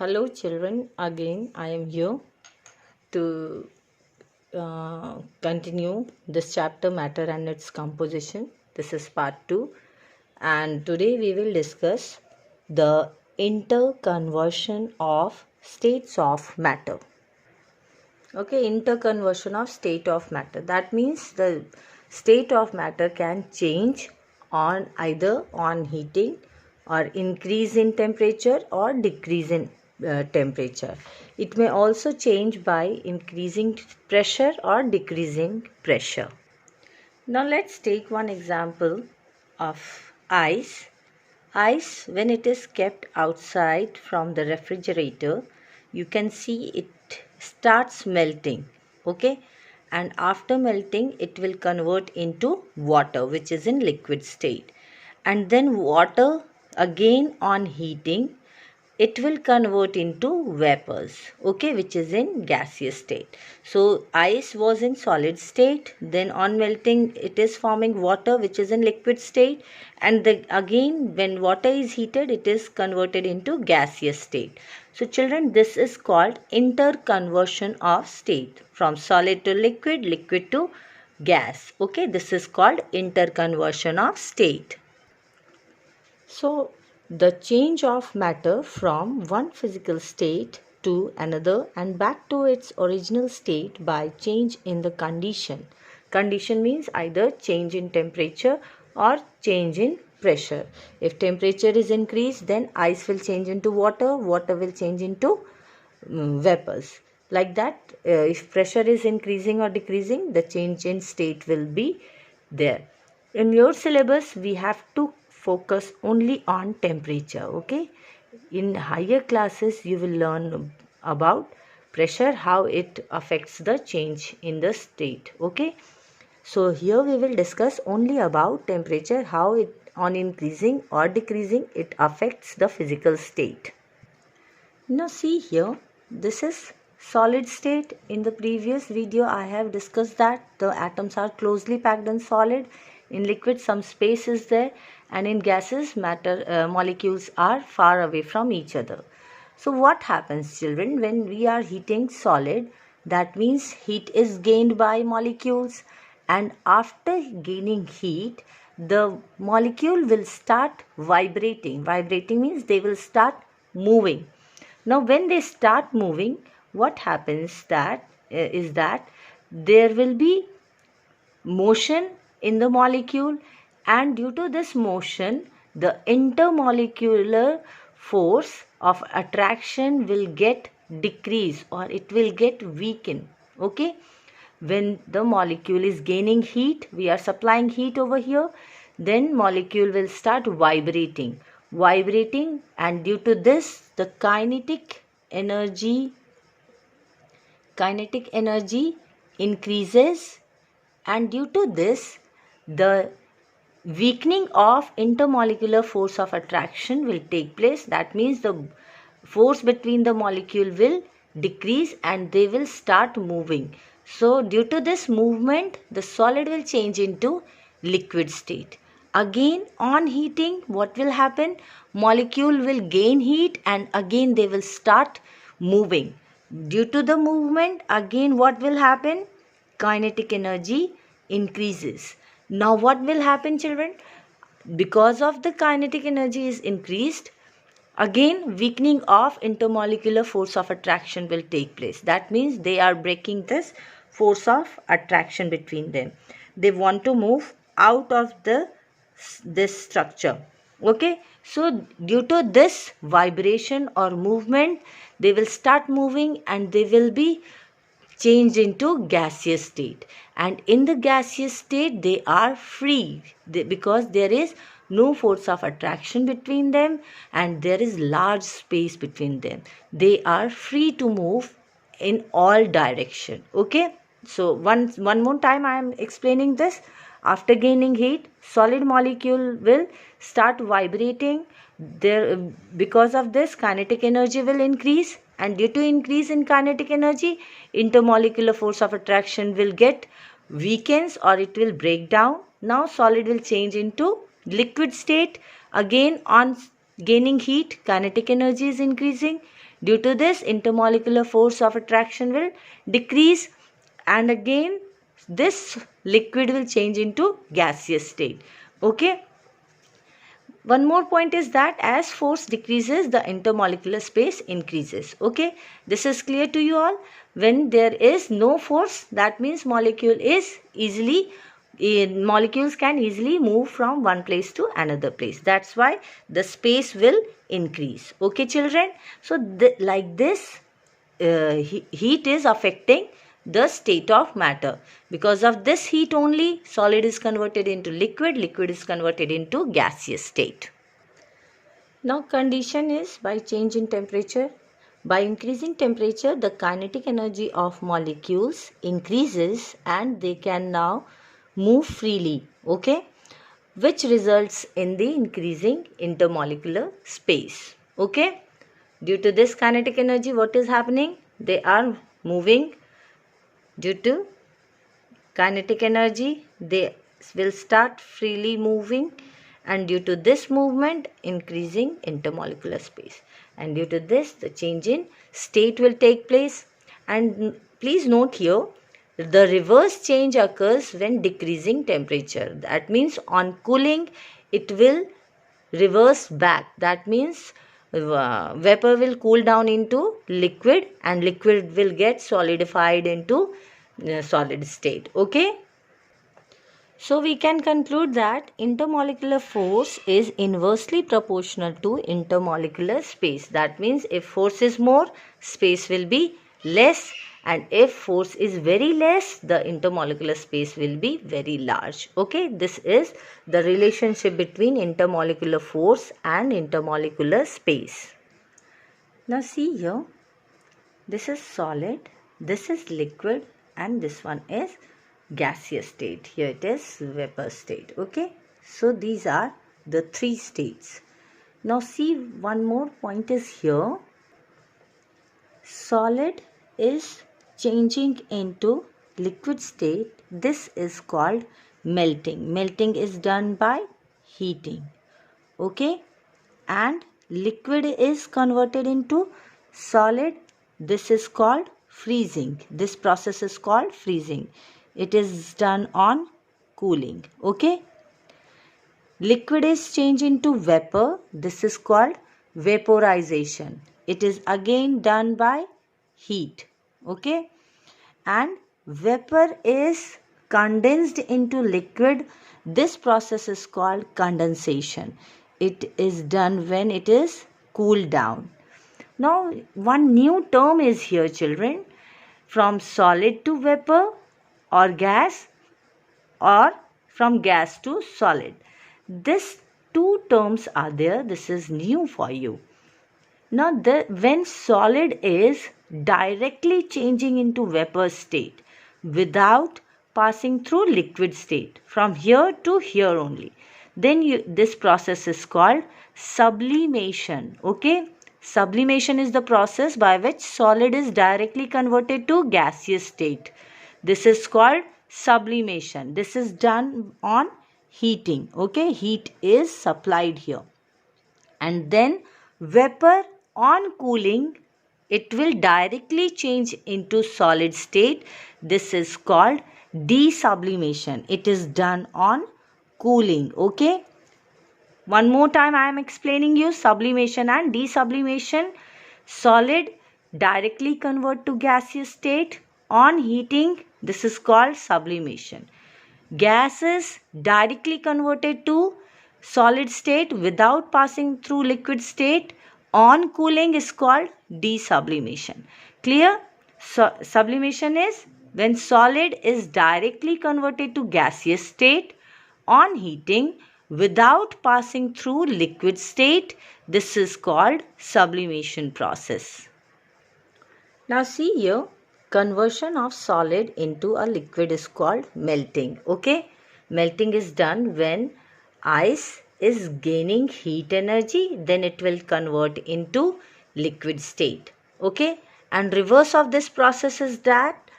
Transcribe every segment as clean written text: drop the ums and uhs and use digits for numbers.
Hello children, again I am here to continue this chapter matter and its composition. This is part 2 and today we will discuss the interconversion of states of matter. Okay, interconversion of state of matter. That means the state of matter can change on either on heating or increase in temperature or decrease in temperature. It may also change by increasing pressure or decreasing pressure. Now let's take one example of ice. Ice, when it is kept outside from the refrigerator, you can see it starts melting. Okay, and after melting it will convert into water, which is in liquid state, and then water again on heating it will convert into vapors, okay, which is in gaseous state. So ice was in solid state, then on melting it is forming water, which is in liquid state, and again when water is heated it is converted into gaseous state. So children, this is called interconversion of state from solid to liquid, liquid to gas. Okay, this is called interconversion of state. So, the change of matter from one physical state to another and back to its original state by change in the condition. Condition means either change in temperature or change in pressure. If temperature is increased, then ice will change into water, water will change into vapors. Like that, if pressure is increasing or decreasing, the change in state will be there. In your syllabus, we have to focus only on temperature. Okay, in higher classes you will learn about pressure, how it affects the change in the state. Okay, so here we will discuss only about temperature, how it on increasing or decreasing it affects the physical state. Now see here, this is solid state. In the previous video I have discussed that the atoms are closely packed in solid. In liquid some space is there, and in gases matter molecules are far away from each other. So what happens children when we are heating solid? That means heat is gained by molecules, and after gaining heat the molecule will start vibrating. Vibrating means they will start moving. Now when they start moving, what happens is that there will be motion in the molecule, and due to this motion the intermolecular force of attraction will get decreased or it will get weakened. Okay, when the molecule is gaining heat, we are supplying heat over here, then molecule will start vibrating, and due to this the kinetic energy increases, and due to this the weakening of intermolecular force of attraction will take place. That means the force between the molecule will decrease and they will start moving. So due to this movement the solid will change into liquid state. Again on heating, what will happen? Molecule will gain heat and again they will start moving. Due to the movement, again what will happen? Kinetic energy increases. Now what will happen children? Because of the kinetic energy is increased, again weakening of intermolecular force of attraction will take place. That means they are breaking this force of attraction between them. They want to move out of this structure. Okay, so due to this vibration or movement they will start moving and they will be changed into gaseous state, and in the gaseous state they are free because there is no force of attraction between them and there is large space between them. They are free to move in all direction. Okay, so one more time I am explaining this. After gaining heat, solid molecule will start vibrating. There, because of this kinetic energy will increase, and due to increase in kinetic energy intermolecular force of attraction will get weakens or it will break down. Now solid will change into liquid state. Again on gaining heat, kinetic energy is increasing. Due to this, intermolecular force of attraction will decrease, and again this liquid will change into gaseous state. Okay. One more point is that as force decreases, the intermolecular space increases. Okay, this is clear to you all. When there is no force, that means molecules can easily move from one place to another place. That's why the space will increase. Okay, children. So like this, heat is affecting the state of matter. Because of this heat only, solid is converted into liquid, liquid is converted into gaseous state. Now condition is by change in temperature. By increasing temperature, the kinetic energy of molecules increases and they can now move freely, okay, which results in the increasing intermolecular space. Okay, due to this kinetic energy, what is happening? They are moving. Due to kinetic energy, they will start freely moving, and due to this movement, increasing intermolecular space, and due to this, the change in state will take place. And please note here, the reverse change occurs when decreasing temperature. That means on cooling, it will reverse back. That means vapor will cool down into liquid, and liquid will get solidified into solid state. Okay. So we can conclude that intermolecular force is inversely proportional to intermolecular space. That means if force is more, space will be less, and if force is very less, the intermolecular space will be very large. Okay, this is the relationship between intermolecular force and intermolecular space. Now see here, this is solid, this is liquid, and this one is gaseous state. Here it is vapor state. Okay, so these are the three states. Now see, one more point is here. Solid is changing into liquid state. This is called melting. Melting is done by heating. Okay, and liquid is converted into solid. This is called freezing. This process is called freezing. It is done on cooling. Okay, liquid is changed into vapor. This is called vaporization. It is again done by heat. Okay, and vapor is condensed into liquid. This process is called condensation. It is done when it is cooled down. Now one new term is here, children. From solid to vapor, or gas, or from gas to solid. These two terms are there. This is new for you. Now when solid is directly changing into vapor state without passing through liquid state, from here to here only, then this process is called sublimation. Okay, sublimation is the process by which solid is directly converted to gaseous state. This is called sublimation. This is done on heating. Okay, heat is supplied here. And then vapor on cooling, it will directly change into solid state. This is called desublimation. It is done on cooling. Okay, one more time I am explaining you sublimation and desublimation. Solid directly convert to gaseous state on heating. This is called sublimation. Gases directly converted to solid state without passing through liquid state on cooling is called desublimation. Clear? So, sublimation is when solid is directly converted to gaseous state on heating without passing through liquid state. This is called sublimation process. Now see here, conversion of solid into a liquid is called melting. Okay, melting is done when ice is gaining heat energy, then it will convert into liquid state. Okay, and reverse of this process is that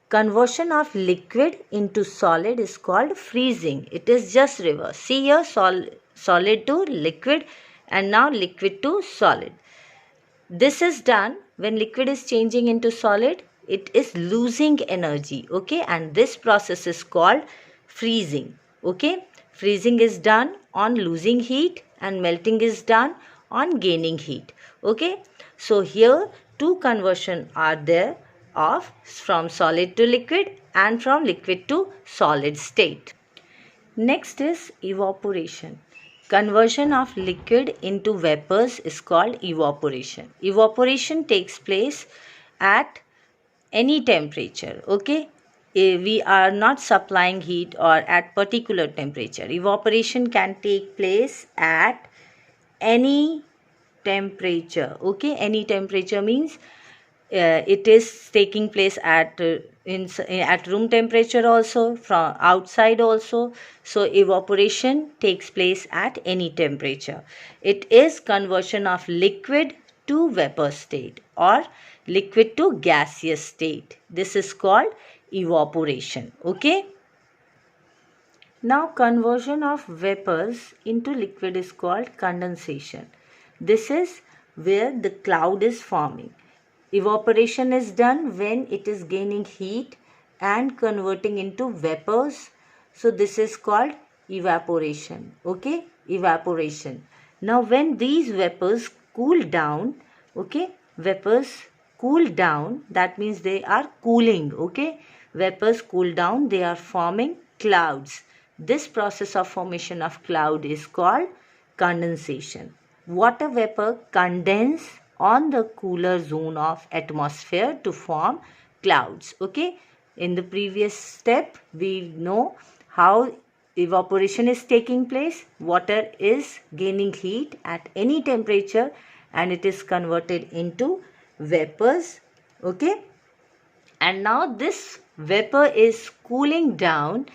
conversion of liquid into solid is called freezing. It is just reverse. See here, solid to liquid, and now liquid to solid. This is done when liquid is changing into solid, it is losing energy, okay, and this process is called freezing, okay. Freezing is done on losing heat and melting is done on gaining heat, okay. So here two conversion are there of from solid to liquid and from liquid to solid state. Next is evaporation. Conversion of liquid into vapors is called evaporation. Evaporation takes place at any temperature, okay. We are not supplying heat or at particular temperature. Evaporation can take place at any temperature, okay. Any temperature means it is taking place at room temperature also, from outside also. So evaporation takes place at any temperature. It is conversion of liquid to vapor state or liquid to gaseous state. This is called evaporation, okay. Now conversion of vapors into liquid is called condensation. This is where the cloud is forming. Evaporation is done when it is gaining heat and converting into vapors. So this is called evaporation, okay, evaporation. Now when these vapors cool down, okay, vapors cool down, that means they are cooling, okay. Vapors cool down, they are forming clouds. This process of formation of cloud is called condensation. Water vapor condense on the cooler zone of atmosphere to form clouds, okay. In the previous step we know how evaporation is taking place. Water is gaining heat at any temperature and it is converted into vapors, okay. And now this vapor is cooled down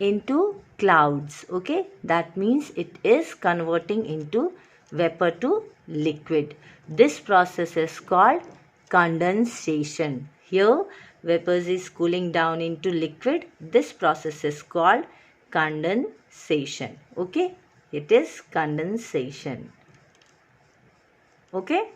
into clouds, okay. That means it is converting into vapor to liquid. This process is called condensation. Here vapors is cooling down into liquid. This process is called condensation, okay. It is condensation, okay.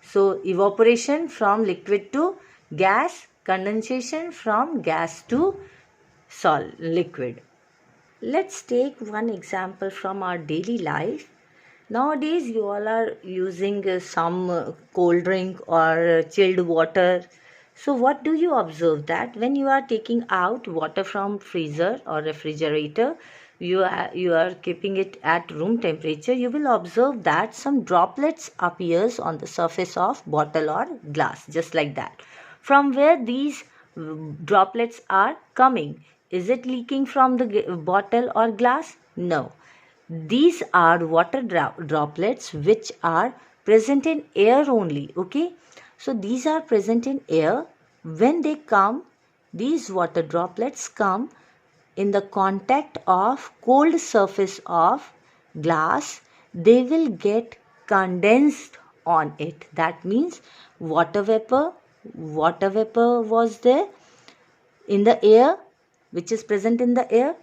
So evaporation from liquid to gas, condensation from gas to liquid. Let's take one example from our daily life. Nowadays you all are using some cold drink or chilled water. So what do you observe that when you are taking out water from freezer or refrigerator, you are keeping it at room temperature, you will observe that some droplets appears on the surface of bottle or glass, just like that. From where these droplets are coming? Is it leaking from the bottle or glass? No. These are water droplets which are present in air only, okay. So these are present in air. When they come, these water droplets come in the contact of cold surface of glass, they will get condensed on it. That means water vapor was there in the air, which is present in the air.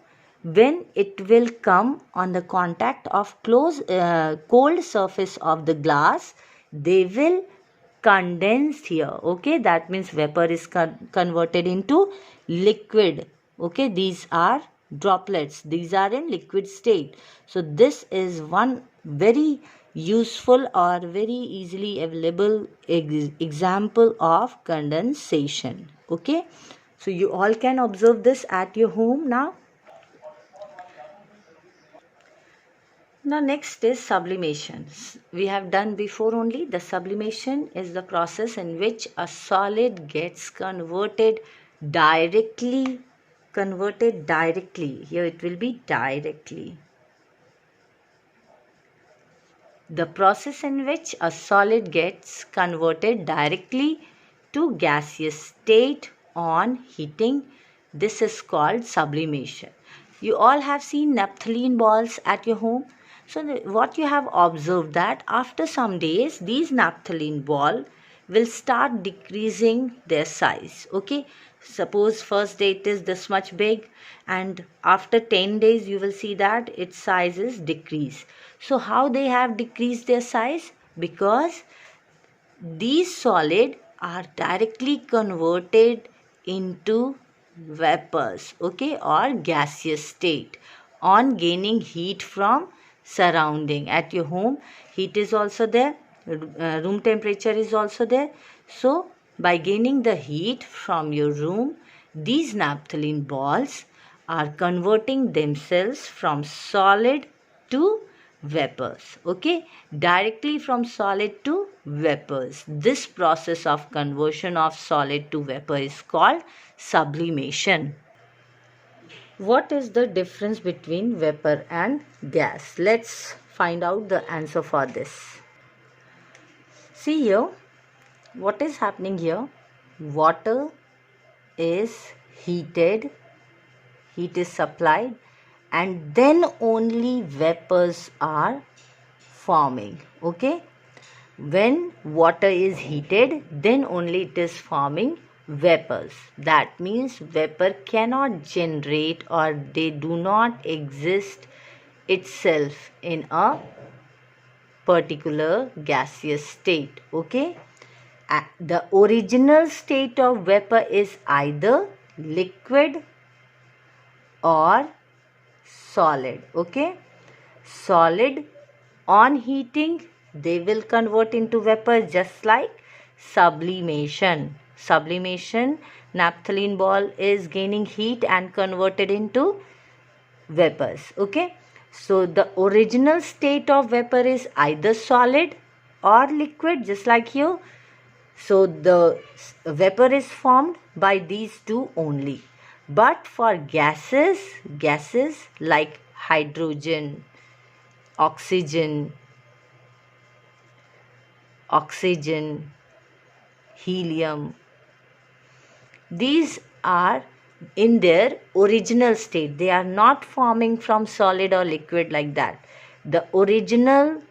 When it will come on the contact of cold surface of the glass, they will condense here, okay. That means vapor is converted into liquid, okay. These are droplets, these are in liquid state. So this is one very useful or very easily available example of condensation, okay. So you all can observe this at your home now. Now next is sublimation. We have done before only. The sublimation is the process in which a solid gets converted directly. Here it will be directly. The process in which a solid gets converted directly to gaseous state on heating. This is called sublimation. You all have seen naphthalene balls at your home. So what you have observed that after some days these naphthalene ball will start decreasing their size. Okay, suppose first day it is this much big, and after 10 days you will see that its size is decreased. So how they have decreased their size? Because these solid are directly converted into vapors, okay, or gaseous state on gaining heat from surrounding. At your home, heat is also there, room temperature is also there. So by gaining the heat from your room, these naphthalene balls are converting themselves from solid to vapors, okay, directly from solid to vapors. This process of conversion of solid to vapor is called sublimation. What is the difference between vapor and gas? Let's find out the answer for this. See here, what is happening here? Water is heated, heat is supplied, and then only vapors are forming. Okay, when water is heated, then only it is forming vapors. That means vapor cannot generate, or they do not exist itself in a particular gaseous state. Okay, the original state of vapor is either liquid or solid. Okay, solid on heating they will convert into vapor, just like sublimation. Sublimation, naphthalene ball is gaining heat and converted into vapors. Okay, so the original state of vapor is either solid or liquid, just like here. So the vapor is formed by these two only. But for gases like hydrogen, oxygen, helium, these are in their original state. They are not forming from solid or liquid like that. The original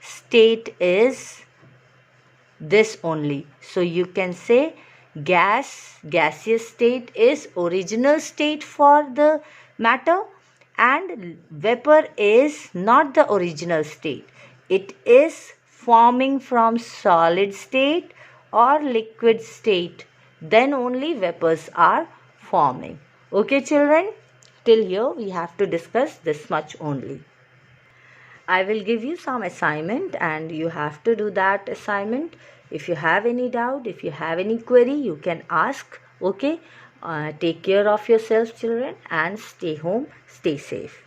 state is this only. So you can say gaseous state is original state for the matter, and vapor is not the original state. It is forming from solid state or liquid state. Then only vapors are forming. Okay, children, till here we have to discuss this much only. I will give you some assignment and you have to do that assignment. If you have any doubt, if you have any query, you can ask. Okay, take care of yourself, children, and stay home, stay safe.